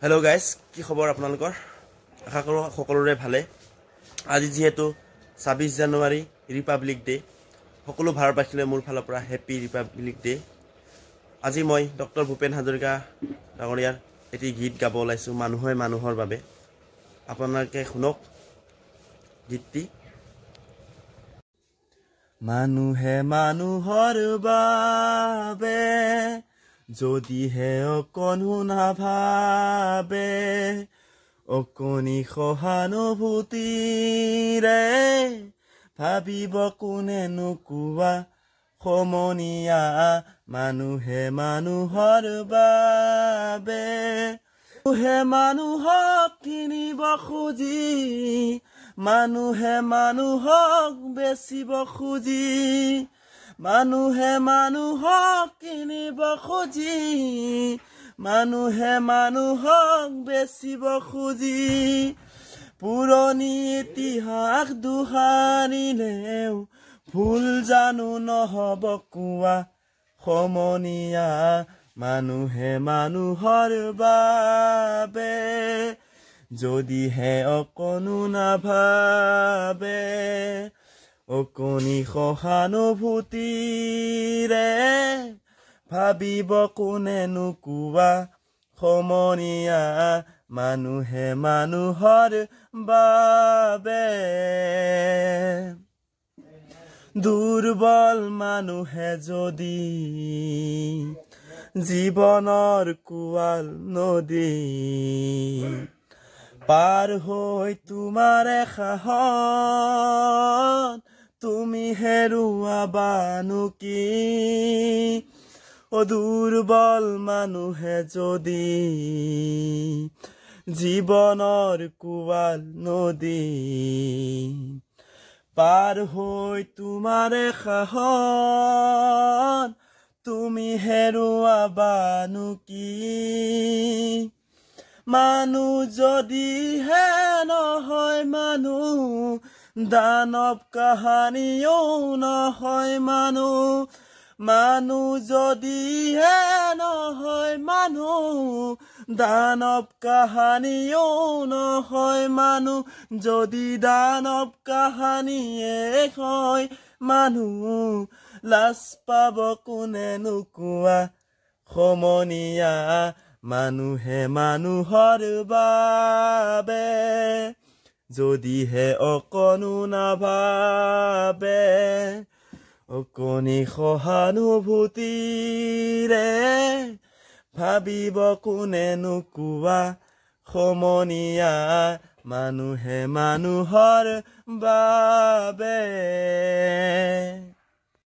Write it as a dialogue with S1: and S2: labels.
S1: Hello guys, কি খবৰ আপোনালোকৰ? আশা কৰো সকলোৰে ভালে। আজি যেহেতু 26 জানুৱাৰী ৰিপাব্লিক ডে, সকলো ভাৰতবাসীলৈ মোৰ ফালৰ পৰা হেপী ৰিপাব্লিক ডে। আজি মই ডক্টৰ ভূপেন হাজৰিকা ডাঙৰীয়াৰ এটি গীত গাব ওলাইছো, মানুহে মানুহৰ বাবে। আপোনালোকে শুনক গীতটি। মানুহে মানুহৰ বাবে যদিহে অকণো নাভাবে, অকণি সহানুভূতিৰে ভাবিব কোনেনো কোৱা সমনীয়া। মানুহে মানুহৰ বাবে, মানুহে মানুহক কিনিব খুজি, মানুহে মানুহক বেচিব খুজি, মানুহে মানুহক কিনিব খুজি, মানুহে মানুহক বেচিব খুজি। পুৰণি ইতিহাস দুহাৰিলেও ভুল জানো নহব কোৱা সমনীয়া। মানুহে মানুহৰ বাবে যদিহে অকণো নাভাবে, অকণি সহানুভূতিৰে ভাবিব কোনেনো কোৱা সমনীয়া। মানুহে মানুহৰ বাবে দুৰ্বল মানুহে যদি জীৱনৰ কোৱাল নদী পাৰ হৈ তোমাৰ সাহস তুমি হেৰুৱাবানো কি। দুৰ্বল মানুহে যদি জীৱনৰ কোৱাল নদী পাৰ হৈ তোমাৰ সাহস তুমি হেৰুৱাবানো কি। মানুহ যদিহে নহয় মানুহ, দানৱ কাহানিও নহয় মানুহ। মানুহ যদিহে নহয় মানুহ, দানৱ কাহানিও নহয় মানুহ। যদি দানৱ কাহানিয়ে হয় মানুহ, লাজ পাব কোনেনো কোৱা সমনীয়া। মানুহে মানুহৰ বাবে যদিহে অকণো নাভাবে, অকণি সহানুভূতিৰে ভাবিব কোনেনো কোৱা সমনীয়া। মানুহে মানুহৰ বাবে।